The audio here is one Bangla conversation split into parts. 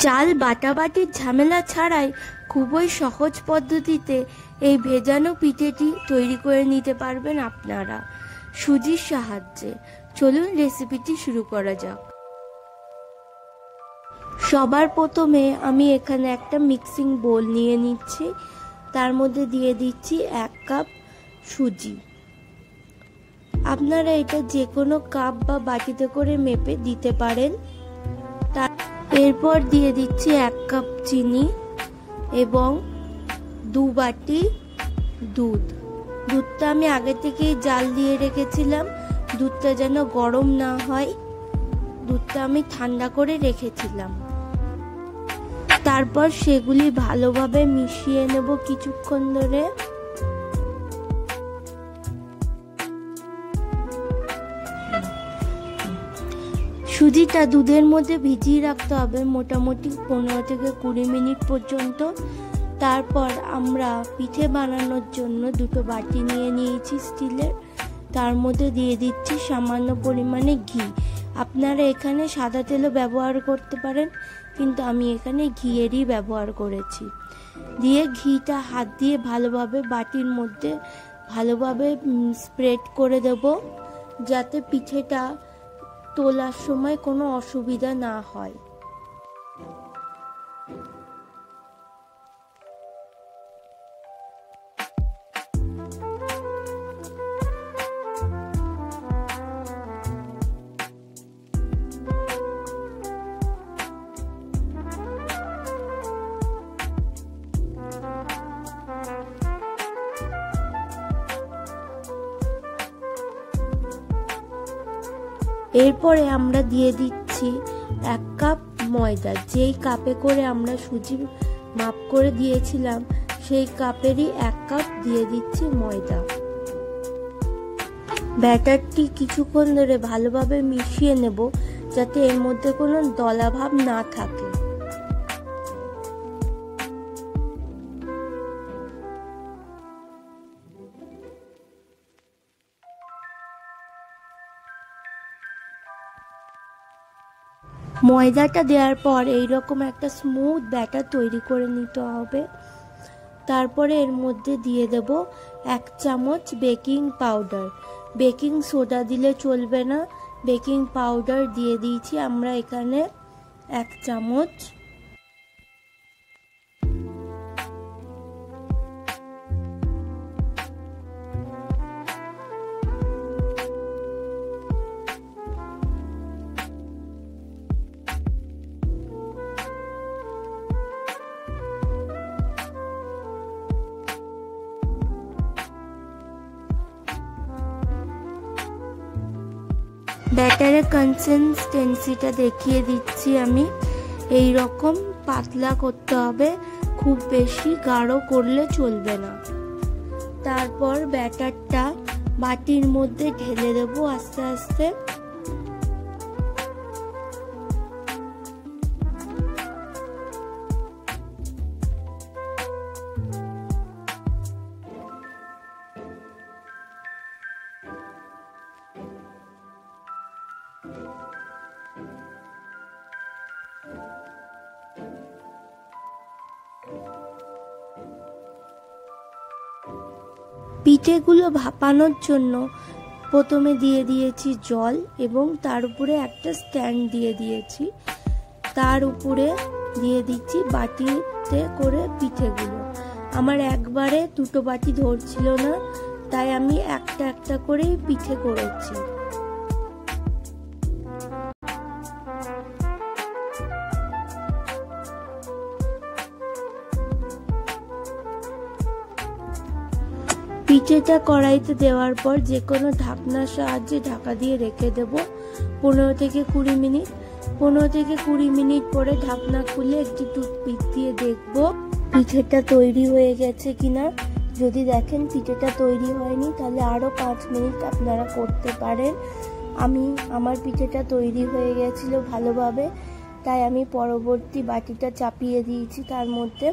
চাল বাটাবাটির ঝামেলা ছাড়াই খুবই সহজ পদ্ধতিতে এই ভেজানো পিঠেটি তৈরি করে নিতে পারবেন আপনারা সুজির সাহায্যে। চলুন রেসিপিটি শুরু করা যাক। সবার প্রথমে আমি এখানে একটা মিক্সিং বোল নিয়ে নিচ্ছি, তার মধ্যে দিয়ে দিচ্ছি 1 কাপ সুজি। আপনারা এটা যে কোনো কাপ বা বাটিতে করে মেপে দিতে পারেন। এরপর দিয়ে দিচ্ছি 1 কাপ চিনি এবং 2 বাটি দুধ। দুধটা আমি আগে থেকেই জাল দিয়ে রেখেছিলাম, দুধটা যেন গরম না হয়, দুধটা আমি ঠান্ডা করে রেখেছিলাম। তারপর সেগুলি ভালোভাবে মিশিয়ে নেব কিছুক্ষণ ধরে। সুজিটা দুধের মধ্যে ভিজিয়ে রাখতে হবে মোটামুটি 15 থেকে 20 মিনিট পর্যন্ত। তারপর আমরা পিঠে বানানোর জন্য 2 বাটি নিয়ে নিয়েছি স্টিলের, তার মধ্যে দিয়ে দিচ্ছি সামান্য পরিমাণে ঘি। আপনারা এখানে সাদা তেলও ব্যবহার করতে পারেন, কিন্তু আমি এখানে ঘিয়েরই ব্যবহার করেছি। দিয়ে ঘিটা হাত দিয়ে ভালোভাবে বাটির মধ্যে ভালোভাবে স্প্রেড করে দেব, যাতে পিঠেটা তোলার সময় কোনো অসুবিধা না হয়। এরপরে আমরা দিয়ে দিচ্ছি 1 কাপ ময়দা। যেই কাপে করে আমরা সুজি মাপ করে দিয়েছিলাম সেই কাপেরই 1 কাপ দিয়ে দিচ্ছি ময়দা। ব্যাটারটি কিছুক্ষণ ধরে ভালোভাবে মিশিয়ে নেব, যাতে এর মধ্যে কোনো দলাভাব না থাকে। ময়দাটা দেওয়ার পর এইরকম একটা স্মুথ ব্যাটার তৈরি করে নিতে হবে। তারপরে এর মধ্যে দিয়ে দেব 1 চামচ বেকিং পাউডার। বেকিং সোডা দিলে চলবে না, বেকিং পাউডার দিয়ে দিয়েছি আমরা এখানে 1 চামচ। ব্যাটারের কনসিস্টেন্সিটা দেখিয়ে দিচ্ছি আমি। এই রকম পাতলা করতে হবে, খুব বেশি গাঢ় করলে চলবে না। তারপর ব্যাটারটা বাটির মধ্যে ঢেলে দেব আস্তে আস্তে। পিঠেগুলো ভাপানোর জন্য প্রথমে দিয়ে দিয়েছি জল এবং তার উপরে একটা স্ট্যান্ড দিয়ে দিয়েছি, তার উপরে দিয়ে দিচ্ছি বাটিতে করে পিঠেগুলো। আমার একবারে 2 বাটি ধরছিল না, তাই আমি একটা একটা করেই পিঠে করেছি। পিঠেটা কড়াইতে দেওয়ার পর যে কোনো ঢাকনার সাহায্যে ঢাকা দিয়ে রেখে দেব 15 থেকে 20 মিনিট। 15 থেকে 20 মিনিট পরে ঢাকনা খুলে একটি টুথপিক দিয়ে দেখব পিঠেটা তৈরি হয়ে গেছে কিনা। যদি দেখেন পিঠেটা তৈরি হয়নি, তাহলে আরও 5 মিনিট আপনারা করতে পারেন। আমার পিঠেটা তৈরি হয়ে গেছিল ভালোভাবে, তাই আমি পরবর্তী বাটিটা চাপিয়ে দিয়েছি তার মধ্যে।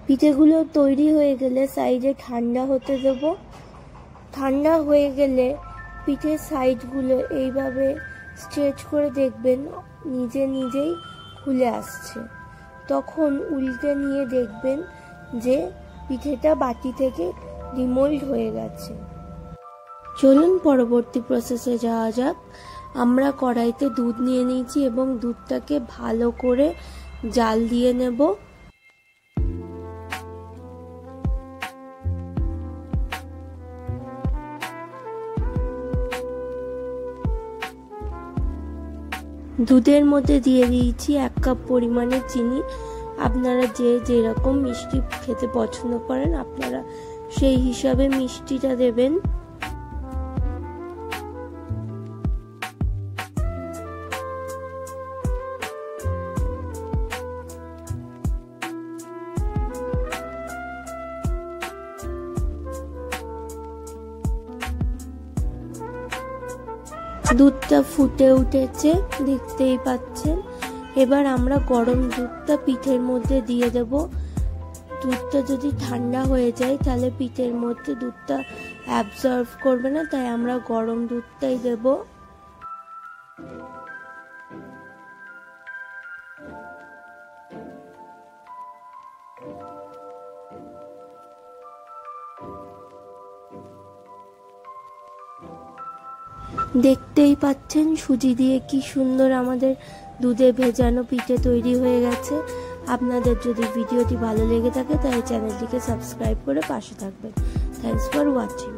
পিঠেগুলো তৈরি হয়ে গেলে সাইডে ঠান্ডা হতে দেব। ঠান্ডা হয়ে গেলে পিঠের সাইডগুলো এইভাবে স্ট্রেচ করে দেখবেন নিজে নিজেই খুলে আসছে। তখন উল্টে নিয়ে দেখবেন যে পিঠেটা বাটি থেকে ডিমোল্ড হয়ে গেছে। চলুন পরবর্তী প্রসেসে যাওয়া যাক। আমরা কড়াইতে দুধ নিয়ে নিয়েছি এবং দুধটাকে ভালো করে জাল দিয়ে নেব। দুধের মধ্যে দিয়ে দিয়েছি 1 কাপ পরিমাণে চিনি। আপনারা যে যেরকম মিষ্টি খেতে পছন্দ করেন আপনারা সেই হিসাবে মিষ্টিটা দেবেন। দুধটা ফুটে উঠেছে, দেখতেই পাচ্ছেন। এবার আমরা গরম দুধটা পিঠের মধ্যে দিয়ে দেব। দুধটা যদি ঠান্ডা হয়ে যায় তাহলে পিঠের মধ্যে দুধটা অ্যাবজর্ব করবে না, তাই আমরা গরম দুধটাই দেব। দেখতেই পাচ্ছেন সুজি দিয়ে কি সুন্দর আমাদের দুধে ভেজানো পিঠে তৈরি হয়ে গেছে। আপনাদের যদি ভিডিওটি ভালো লেগে থাকে তাহলে চ্যানেলটিকে সাবস্ক্রাইব করে পাশে থাকবেন। Thanks for watching.